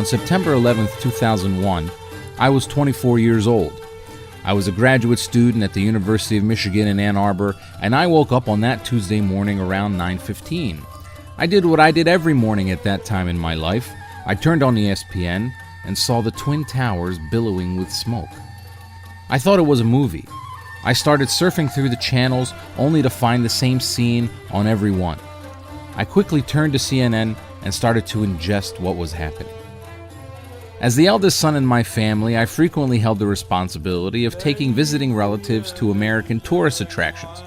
On September 11th, 2001, I was 24 years old. I was a graduate student at the University of Michigan in Ann Arbor, and I woke up on that Tuesday morning around 9:15. I did what I did every morning at that time in my life. I turned on ESPN and saw the Twin Towers billowing with smoke. I thought it was a movie. I started surfing through the channels only to find the same scene on every one. I quickly turned to CNN and started to ingest what was happening. As the eldest son in my family, I frequently held the responsibility of taking visiting relatives to American tourist attractions.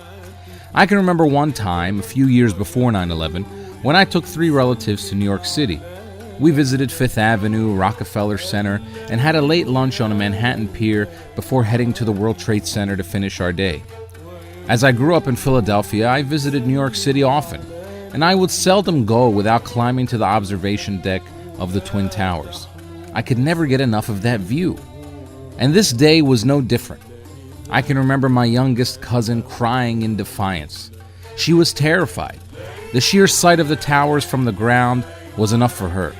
I can remember one time, a few years before 9/11, when I took 3 relatives to New York City. We visited Fifth Avenue, Rockefeller Center, and had a late lunch on a Manhattan pier before heading to the World Trade Center to finish our day. As I grew up in Philadelphia, I visited New York City often, and I would seldom go without climbing to the observation deck of the Twin Towers. I could never get enough of that view. And this day was no different. I can remember my youngest cousin crying in defiance. She was terrified. The sheer sight of the towers from the ground was enough for her.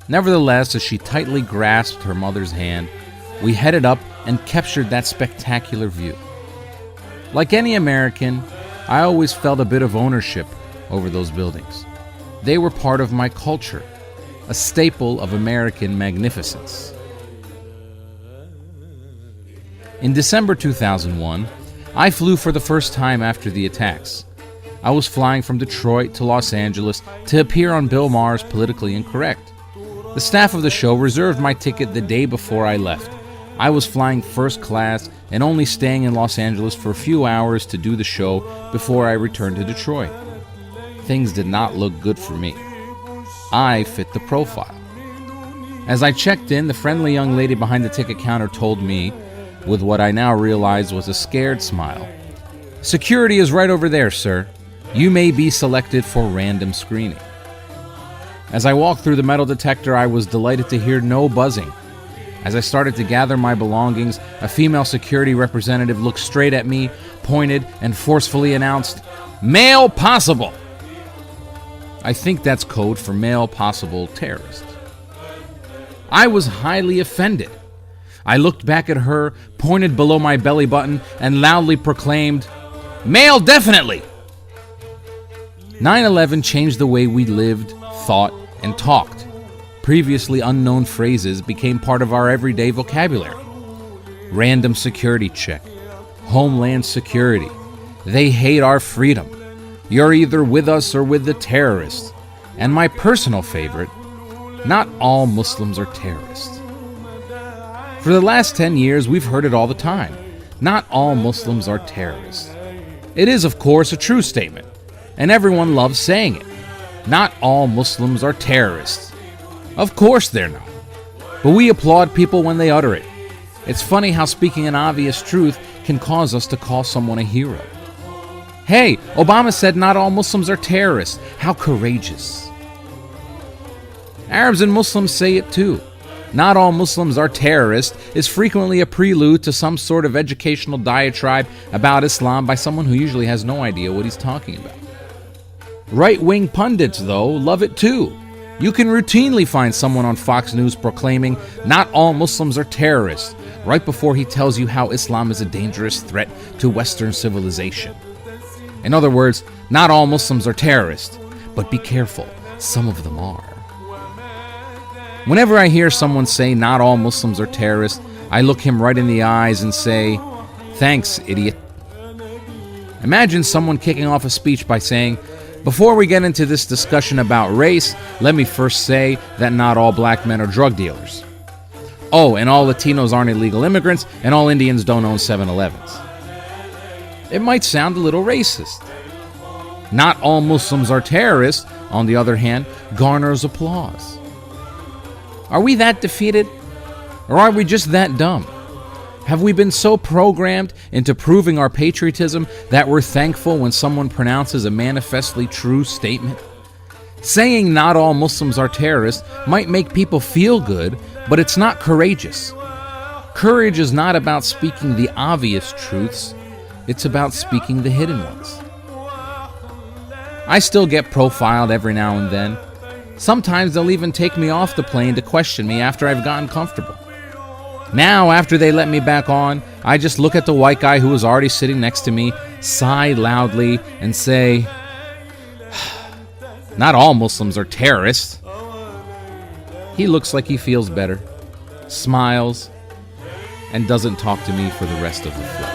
Nevertheless, as she tightly grasped her mother's hand, we headed up and captured that spectacular view. Like any American, I always felt a bit of ownership over those buildings. They were part of my culture, a staple of American magnificence. In December 2001, I flew for the first time after the attacks. I was flying from Detroit to Los Angeles to appear on Bill Maher's Politically Incorrect. The staff of the show reserved my ticket the day before I left. I was flying first class and only staying in Los Angeles for a few hours to do the show before I returned to Detroit. Things did not look good for me. I fit the profile. As I checked in, the friendly young lady behind the ticket counter told me, with what I now realize was a scared smile, "Security is right over there, sir. You may be selected for random screening." As I walked through the metal detector, I was delighted to hear no buzzing. As I started to gather my belongings, a female security representative looked straight at me, pointed, and forcefully announced, "Male possible." I think that's code for male possible terrorist. I was highly offended. I looked back at her, pointed below my belly button, and loudly proclaimed, "Male definitely!" 9/11 changed the way we lived, thought, and talked. Previously unknown phrases became part of our everyday vocabulary. Random security check. Homeland security. They hate our freedom. You're either with us or with the terrorists. And my personal favorite, not all Muslims are terrorists. For the last 10 years, we've heard it all the time. Not all Muslims are terrorists. It is, of course, a true statement, and everyone loves saying it. Not all Muslims are terrorists. Of course they're not. But we applaud people when they utter it. It's funny how speaking an obvious truth can cause us to call someone a hero. Hey, Obama said not all Muslims are terrorists. How courageous. Arabs and Muslims say it too. Not all Muslims are terrorists is frequently a prelude to some sort of educational diatribe about Islam by someone who usually has no idea what he's talking about. Right-wing pundits, though, love it too. You can routinely find someone on Fox News proclaiming, "Not all Muslims are terrorists," right before he tells you how Islam is a dangerous threat to Western civilization. In other words, not all Muslims are terrorists, but be careful, some of them are. Whenever I hear someone say not all Muslims are terrorists, I look him right in the eyes and say, "Thanks, idiot." Imagine someone kicking off a speech by saying, "Before we get into this discussion about race, let me first say that not all black men are drug dealers. Oh, and all Latinos aren't illegal immigrants, and all Indians don't own 7-Elevens. It might sound a little racist. Not all Muslims are terrorists, on the other hand, garners applause. Are we that defeated? Or are we just that dumb? Have we been so programmed into proving our patriotism that we're thankful when someone pronounces a manifestly true statement? Saying not all Muslims are terrorists might make people feel good, but it's not courageous. Courage is not about speaking the obvious truths. It's about speaking the hidden ones. I still get profiled every now and then. Sometimes they'll even take me off the plane to question me after I've gotten comfortable. Now, after they let me back on, I just look at the white guy who was already sitting next to me, sigh loudly, and say, "Not all Muslims are terrorists." He looks like he feels better, smiles, and doesn't talk to me for the rest of the flight.